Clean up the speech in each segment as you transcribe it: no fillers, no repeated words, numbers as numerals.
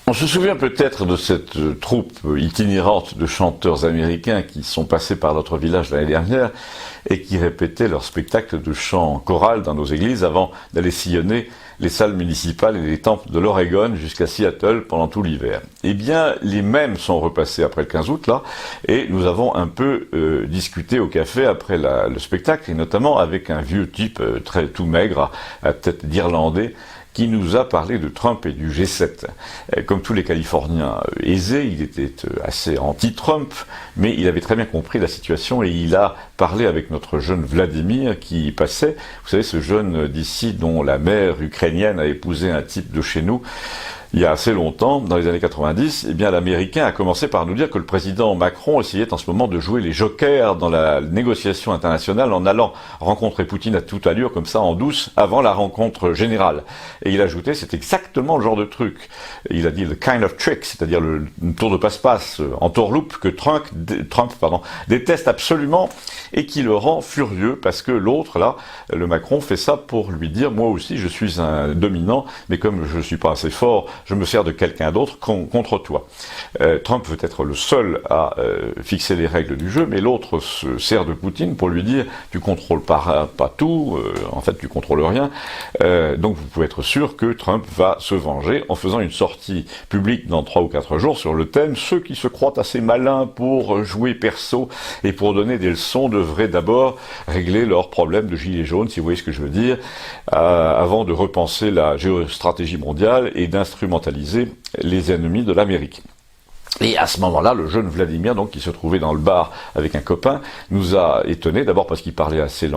On se souvient peut-être de cette troupe itinérante de chanteurs américains qui sont passés par notre village l'année dernière et qui répétaient leur spectacle de chant choral dans nos églises avant d'aller sillonner les salles municipales et les temples de l'Oregon jusqu'à Seattle pendant tout l'hiver. Eh bien, les mêmes sont repassés après le 15 août, là, et nous avons un peu discuté au café après le spectacle, et notamment avec un vieux type tout maigre, à tête d'Irlandais, qui nous a parlé de Trump et du G7. Comme tous les Californiens aisés, il était assez anti-Trump, mais il avait très bien compris la situation et il a parlé avec notre jeune Vladimir qui passait, vous savez, ce jeune d'ici dont la mère ukrainienne a épousé un type de chez nous, il y a assez longtemps, dans les années 90, eh bien, l'Américain a commencé par nous dire que le président Macron essayait en ce moment de jouer les jokers dans la négociation internationale en allant rencontrer Poutine à toute allure, comme ça, en douce, avant la rencontre générale. Et il a ajouté, c'est exactement le genre de truc. Il a dit le kind of trick, c'est-à-dire le tour de passe-passe en tourloupe que Trump déteste absolument et qui le rend furieux parce que l'autre, là, le Macron, fait ça pour lui dire, moi aussi, je suis un dominant, mais comme je suis pas assez fort, je me sers de quelqu'un d'autre contre toi. Trump veut être le seul à fixer les règles du jeu, mais l'autre se sert de Poutine pour lui dire tu contrôles pas tout, en fait tu contrôles rien, donc vous pouvez être sûr que Trump va se venger en faisant une sortie publique dans 3 ou 4 jours sur le thème ceux qui se croient assez malins pour jouer perso et pour donner des leçons devraient d'abord régler leurs problèmes de gilets jaunes, si vous voyez ce que je veux dire, avant de repenser la géostratégie mondiale et d'instrumentaliser les ennemis de l'Amérique. Et à ce moment-là, le jeune Vladimir, donc, qui se trouvait dans le bar avec un copain, nous a étonnés, d'abord parce qu'il parlait assez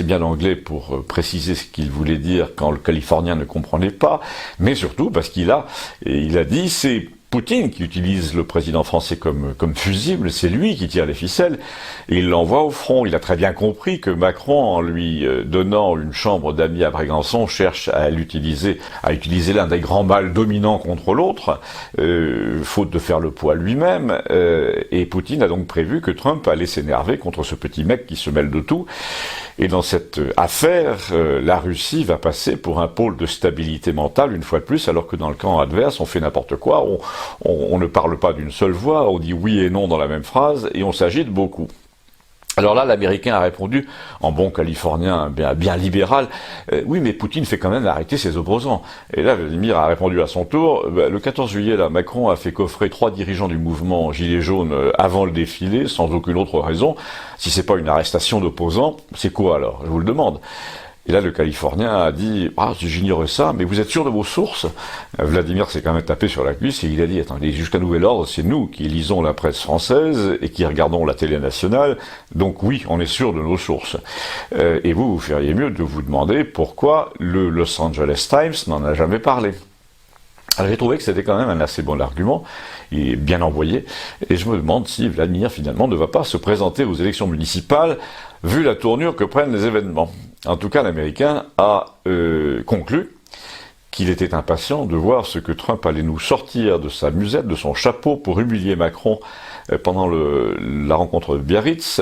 bien l'anglais pour préciser ce qu'il voulait dire quand le Californien ne comprenait pas, mais surtout parce qu'il a dit, c'est Poutine qui utilise le président français comme fusible, c'est lui qui tire les ficelles, et il l'envoie au front. Il a très bien compris que Macron, en lui donnant une chambre d'amis à Brégançon, cherche à utiliser l'un des grands mâles dominants contre l'autre, faute de faire le poids lui-même, et Poutine a donc prévu que Trump allait s'énerver contre ce petit mec qui se mêle de tout, et dans cette affaire, la Russie va passer pour un pôle de stabilité mentale, une fois de plus, alors que dans le camp adverse, on fait n'importe quoi, on ne parle pas d'une seule voix, on dit oui et non dans la même phrase, et on s'agite beaucoup. Alors là, l'Américain a répondu, en bon Californien bien libéral, oui, mais Poutine fait quand même arrêter ses opposants. Et là, Vladimir a répondu à son tour, le 14 juillet, là, Macron a fait coffrer 3 dirigeants du mouvement Gilets jaunes avant le défilé, sans aucune autre raison. Si c'est pas une arrestation d'opposants, c'est quoi alors? Je vous le demande. Et là, le Californien a dit « Ah, j'ignorais ça, mais vous êtes sûr de vos sources ?» Vladimir s'est quand même tapé sur la cuisse et il a dit « Attendez, jusqu'à nouvel ordre, c'est nous qui lisons la presse française et qui regardons la télé nationale, donc oui, on est sûr de nos sources. Et vous feriez mieux de vous demander pourquoi le Los Angeles Times n'en a jamais parlé. » Alors j'ai trouvé que c'était quand même un assez bon argument, il est bien envoyé, et je me demande si Vladimir finalement ne va pas se présenter aux élections municipales, vu la tournure que prennent les événements. En tout cas, l'Américain a conclu qu'il était impatient de voir ce que Trump allait nous sortir de sa musette, de son chapeau pour humilier Macron pendant la rencontre de Biarritz,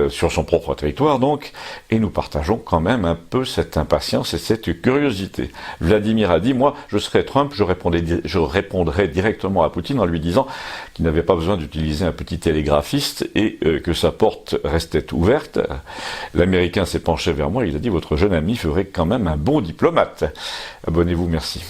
sur son propre territoire donc, et nous partageons quand même un peu cette impatience et cette curiosité. Vladimir a dit, moi je serais Trump, je répondrais directement à Poutine en lui disant qu'il n'avait pas besoin d'utiliser un petit télégraphiste et que sa porte restait ouverte. L'Américain s'est penché vers moi, il a dit, votre jeune ami ferait quand même un bon diplomate. Abonnez-vous, merci.